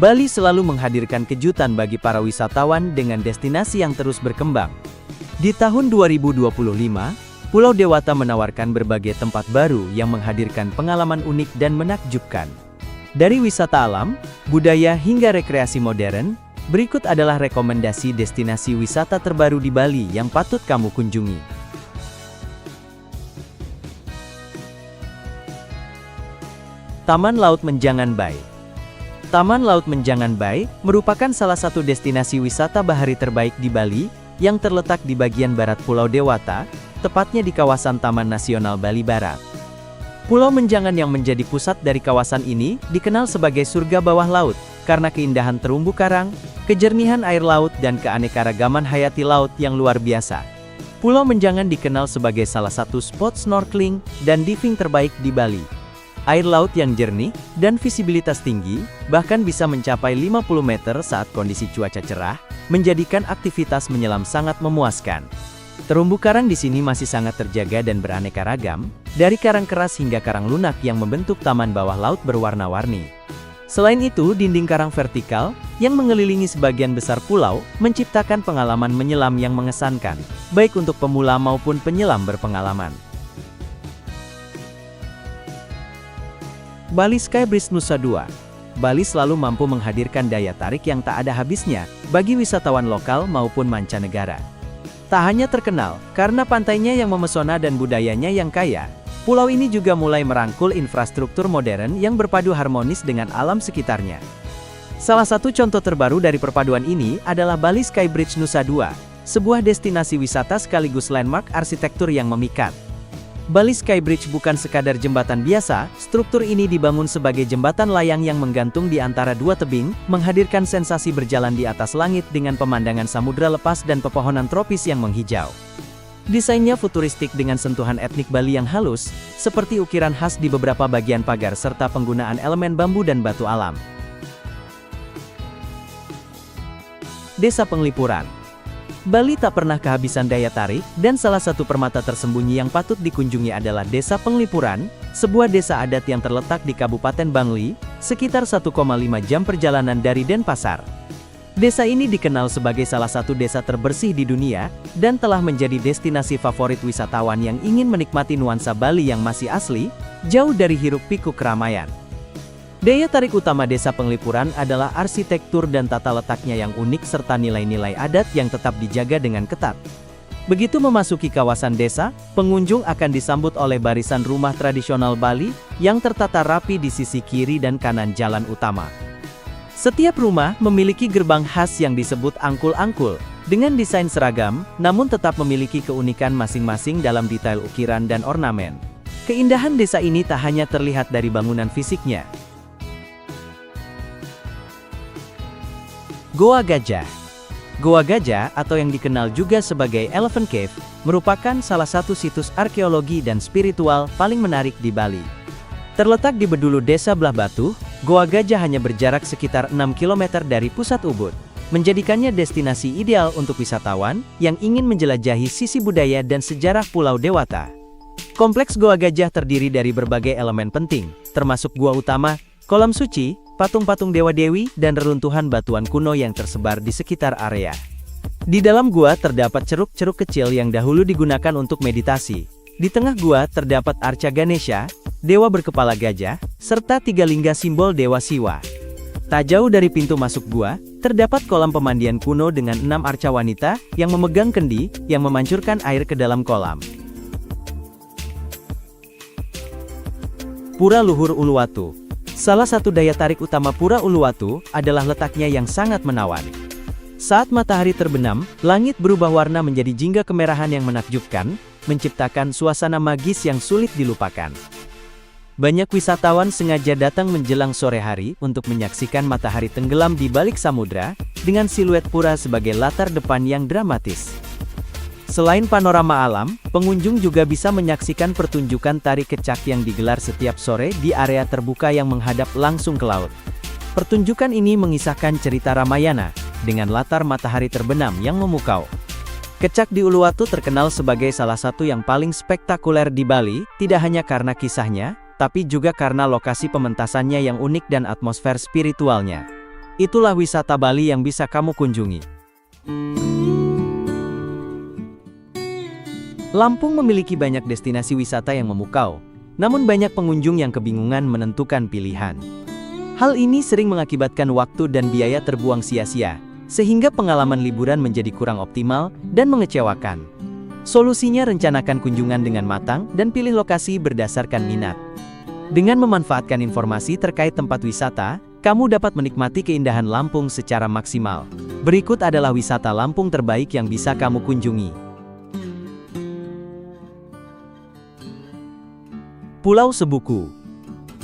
Bali selalu menghadirkan kejutan bagi para wisatawan dengan destinasi yang terus berkembang. Di tahun 2025, Pulau Dewata menawarkan berbagai tempat baru yang menghadirkan pengalaman unik dan menakjubkan. Dari wisata alam, budaya hingga rekreasi modern, berikut adalah rekomendasi destinasi wisata terbaru di Bali yang patut kamu kunjungi. Taman Laut Menjangan Bay. Taman Laut Menjangan Bay merupakan salah satu destinasi wisata bahari terbaik di Bali yang terletak di bagian barat Pulau Dewata, tepatnya di kawasan Taman Nasional Bali Barat. Pulau Menjangan yang menjadi pusat dari kawasan ini dikenal sebagai surga bawah laut karena keindahan terumbu karang, kejernihan air laut dan keanekaragaman hayati laut yang luar biasa. Pulau Menjangan dikenal sebagai salah satu spot snorkeling dan diving terbaik di Bali. Air laut yang jernih dan visibilitas tinggi, bahkan bisa mencapai 50 meter saat kondisi cuaca cerah, menjadikan aktivitas menyelam sangat memuaskan. Terumbu karang di sini masih sangat terjaga dan beraneka ragam, dari karang keras hingga karang lunak yang membentuk taman bawah laut berwarna-warni. Selain itu, dinding karang vertikal yang mengelilingi sebagian besar pulau menciptakan pengalaman menyelam yang mengesankan, baik untuk pemula maupun penyelam berpengalaman. Bali Skybridge Nusa Dua. Bali selalu mampu menghadirkan daya tarik yang tak ada habisnya bagi wisatawan lokal maupun mancanegara. Tak hanya terkenal karena pantainya yang memesona dan budayanya yang kaya, pulau ini juga mulai merangkul infrastruktur modern yang berpadu harmonis dengan alam sekitarnya. Salah satu contoh terbaru dari perpaduan ini adalah Bali Skybridge Nusa Dua, sebuah destinasi wisata sekaligus landmark arsitektur yang memikat. Bali Skybridge bukan sekadar jembatan biasa, struktur ini dibangun sebagai jembatan layang yang menggantung di antara dua tebing, menghadirkan sensasi berjalan di atas langit dengan pemandangan samudra lepas dan pepohonan tropis yang menghijau. Desainnya futuristik dengan sentuhan etnik Bali yang halus, seperti ukiran khas di beberapa bagian pagar serta penggunaan elemen bambu dan batu alam. Desa Penglipuran. Bali tak pernah kehabisan daya tarik, dan salah satu permata tersembunyi yang patut dikunjungi adalah Desa Penglipuran, sebuah desa adat yang terletak di Kabupaten Bangli, sekitar 1,5 jam perjalanan dari Denpasar. Desa ini dikenal sebagai salah satu desa terbersih di dunia, dan telah menjadi destinasi favorit wisatawan yang ingin menikmati nuansa Bali yang masih asli, jauh dari hiruk-pikuk keramaian. Daya tarik utama Desa Penglipuran adalah arsitektur dan tata letaknya yang unik serta nilai-nilai adat yang tetap dijaga dengan ketat. Begitu memasuki kawasan desa, pengunjung akan disambut oleh barisan rumah tradisional Bali yang tertata rapi di sisi kiri dan kanan jalan utama. Setiap rumah memiliki gerbang khas yang disebut angkul-angkul, dengan desain seragam, namun tetap memiliki keunikan masing-masing dalam detail ukiran dan ornamen. Keindahan desa ini tak hanya terlihat dari bangunan fisiknya. Goa Gajah. Goa Gajah, atau yang dikenal juga sebagai Elephant Cave, merupakan salah satu situs arkeologi dan spiritual paling menarik di Bali. Terletak di bedulu Desa Belah Batu, Goa Gajah hanya berjarak sekitar 6 km dari pusat Ubud, menjadikannya destinasi ideal untuk wisatawan yang ingin menjelajahi sisi budaya dan sejarah Pulau Dewata. Kompleks Goa Gajah terdiri dari berbagai elemen penting, termasuk gua utama, kolam suci, patung-patung dewa-dewi, dan reruntuhan batuan kuno yang tersebar di sekitar area. Di dalam gua terdapat ceruk-ceruk kecil yang dahulu digunakan untuk meditasi. Di tengah gua terdapat arca Ganesha, dewa berkepala gajah, serta 3 lingga simbol Dewa Siwa. Tak jauh dari pintu masuk gua, terdapat kolam pemandian kuno dengan 6 arca wanita yang memegang kendi yang memancurkan air ke dalam kolam. Pura Luhur Uluwatu. Salah satu daya tarik utama Pura Uluwatu adalah letaknya yang sangat menawan. Saat matahari terbenam, langit berubah warna menjadi jingga kemerahan yang menakjubkan, menciptakan suasana magis yang sulit dilupakan. Banyak wisatawan sengaja datang menjelang sore hari untuk menyaksikan matahari tenggelam di balik samudra, dengan siluet pura sebagai latar depan yang dramatis. Selain panorama alam, pengunjung juga bisa menyaksikan pertunjukan tari kecak yang digelar setiap sore di area terbuka yang menghadap langsung ke laut. Pertunjukan ini mengisahkan cerita Ramayana, dengan latar matahari terbenam yang memukau. Kecak di Uluwatu terkenal sebagai salah satu yang paling spektakuler di Bali, tidak hanya karena kisahnya, tapi juga karena lokasi pementasannya yang unik dan atmosfer spiritualnya. Itulah wisata Bali yang bisa kamu kunjungi. Lampung memiliki banyak destinasi wisata yang memukau, namun banyak pengunjung yang kebingungan menentukan pilihan. Hal ini sering mengakibatkan waktu dan biaya terbuang sia-sia, sehingga pengalaman liburan menjadi kurang optimal dan mengecewakan. Solusinya, rencanakan kunjungan dengan matang dan pilih lokasi berdasarkan minat. Dengan memanfaatkan informasi terkait tempat wisata, kamu dapat menikmati keindahan Lampung secara maksimal. Berikut adalah wisata Lampung terbaik yang bisa kamu kunjungi. Pulau Sebuku.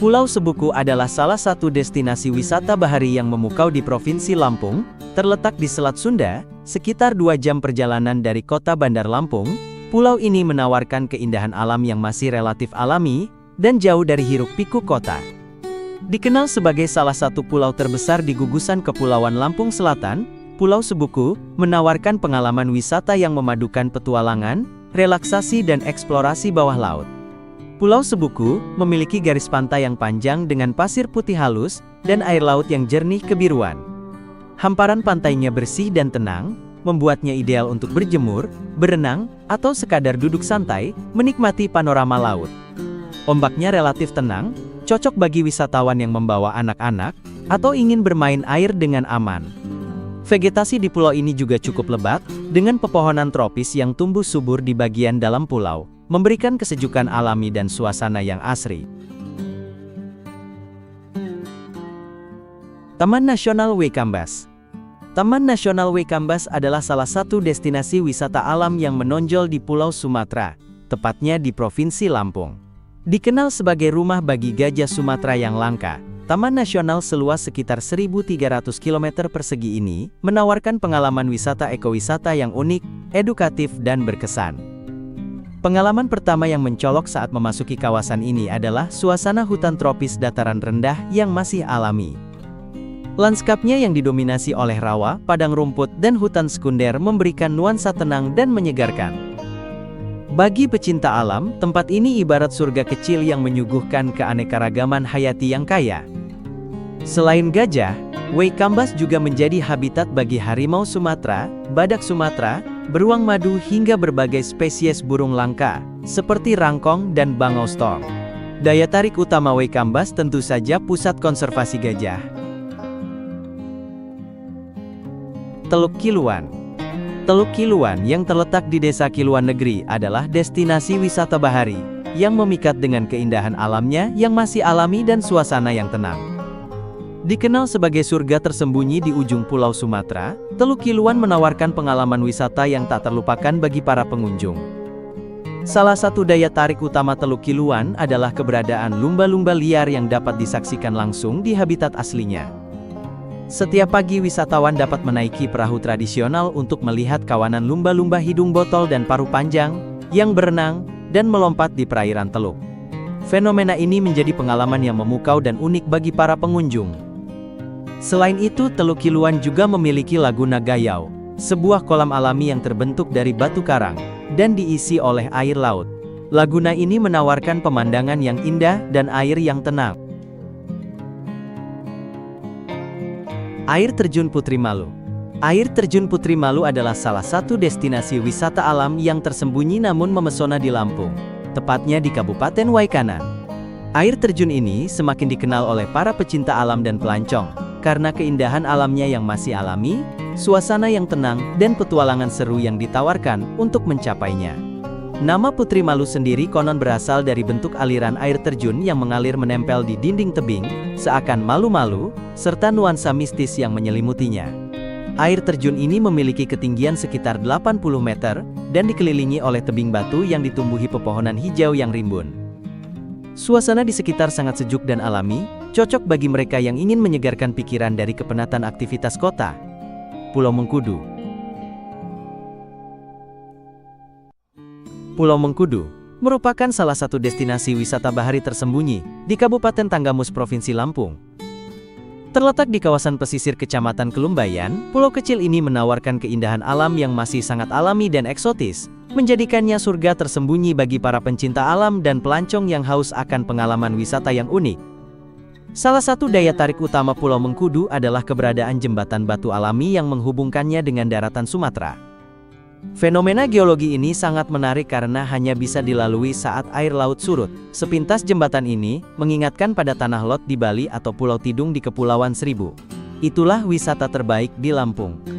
Pulau Sebuku adalah salah satu destinasi wisata bahari yang memukau di Provinsi Lampung, terletak di Selat Sunda, sekitar 2 jam perjalanan dari kota Bandar Lampung. Pulau ini menawarkan keindahan alam yang masih relatif alami, dan jauh dari hiruk-pikuk kota. Dikenal sebagai salah satu pulau terbesar di gugusan Kepulauan Lampung Selatan, Pulau Sebuku menawarkan pengalaman wisata yang memadukan petualangan, relaksasi dan eksplorasi bawah laut. Pulau Sebuku memiliki garis pantai yang panjang dengan pasir putih halus dan air laut yang jernih kebiruan. Hamparan pantainya bersih dan tenang, membuatnya ideal untuk berjemur, berenang, atau sekadar duduk santai, menikmati panorama laut. Ombaknya relatif tenang, cocok bagi wisatawan yang membawa anak-anak, atau ingin bermain air dengan aman. Vegetasi di pulau ini juga cukup lebat, dengan pepohonan tropis yang tumbuh subur di bagian dalam pulau, memberikan kesejukan alami dan suasana yang asri. Taman Nasional Waikambas. Taman Nasional Waikambas adalah salah satu destinasi wisata alam yang menonjol di Pulau Sumatera, tepatnya di Provinsi Lampung. Dikenal sebagai rumah bagi gajah Sumatera yang langka, Taman Nasional seluas sekitar 1.300 km persegi ini menawarkan pengalaman wisata ekowisata yang unik, edukatif dan berkesan. Pengalaman pertama yang mencolok saat memasuki kawasan ini adalah suasana hutan tropis dataran rendah yang masih alami. Lanskapnya yang didominasi oleh rawa, padang rumput, dan hutan sekunder memberikan nuansa tenang dan menyegarkan. Bagi pecinta alam, tempat ini ibarat surga kecil yang menyuguhkan keanekaragaman hayati yang kaya. Selain gajah, Waikambas juga menjadi habitat bagi harimau Sumatera, badak Sumatera, beruang madu hingga berbagai spesies burung langka, seperti rangkong dan bangau storm. Daya tarik utama Waikambas tentu saja pusat konservasi gajah. Teluk Kiluan. Teluk Kiluan yang terletak di Desa Kiluan Negeri adalah destinasi wisata bahari, yang memikat dengan keindahan alamnya yang masih alami dan suasana yang tenang. Dikenal sebagai surga tersembunyi di ujung Pulau Sumatera, Teluk Kiluan menawarkan pengalaman wisata yang tak terlupakan bagi para pengunjung. Salah satu daya tarik utama Teluk Kiluan adalah keberadaan lumba-lumba liar yang dapat disaksikan langsung di habitat aslinya. Setiap pagi wisatawan dapat menaiki perahu tradisional untuk melihat kawanan lumba-lumba hidung botol dan paruh panjang, yang berenang, dan melompat di perairan teluk. Fenomena ini menjadi pengalaman yang memukau dan unik bagi para pengunjung. Selain itu, Teluk Kiluan juga memiliki Laguna Gayau, sebuah kolam alami yang terbentuk dari batu karang, dan diisi oleh air laut. Laguna ini menawarkan pemandangan yang indah dan air yang tenang. Air Terjun Putri Malu. Air Terjun Putri Malu adalah salah satu destinasi wisata alam yang tersembunyi namun memesona di Lampung, tepatnya di Kabupaten Waikanan. Air terjun ini semakin dikenal oleh para pecinta alam dan pelancong, karena keindahan alamnya yang masih alami, suasana yang tenang, dan petualangan seru yang ditawarkan untuk mencapainya. Nama Putri Malu sendiri konon berasal dari bentuk aliran air terjun yang mengalir menempel di dinding tebing, seakan malu-malu, serta nuansa mistis yang menyelimutinya. Air terjun ini memiliki ketinggian sekitar 80 meter, dan dikelilingi oleh tebing batu yang ditumbuhi pepohonan hijau yang rimbun. Suasana di sekitar sangat sejuk dan alami, cocok bagi mereka yang ingin menyegarkan pikiran dari kepenatan aktivitas kota. Pulau Mengkudu. Pulau Mengkudu merupakan salah satu destinasi wisata bahari tersembunyi di Kabupaten Tanggamus, Provinsi Lampung. Terletak di kawasan pesisir Kecamatan Kelumbayan, pulau kecil ini menawarkan keindahan alam yang masih sangat alami dan eksotis, menjadikannya surga tersembunyi bagi para pencinta alam dan pelancong yang haus akan pengalaman wisata yang unik. Salah satu daya tarik utama Pulau Mengkudu adalah keberadaan jembatan batu alami yang menghubungkannya dengan daratan Sumatera. Fenomena geologi ini sangat menarik karena hanya bisa dilalui saat air laut surut. Sepintas jembatan ini mengingatkan pada tanah lot di Bali atau Pulau Tidung di Kepulauan Seribu. Itulah wisata terbaik di Lampung.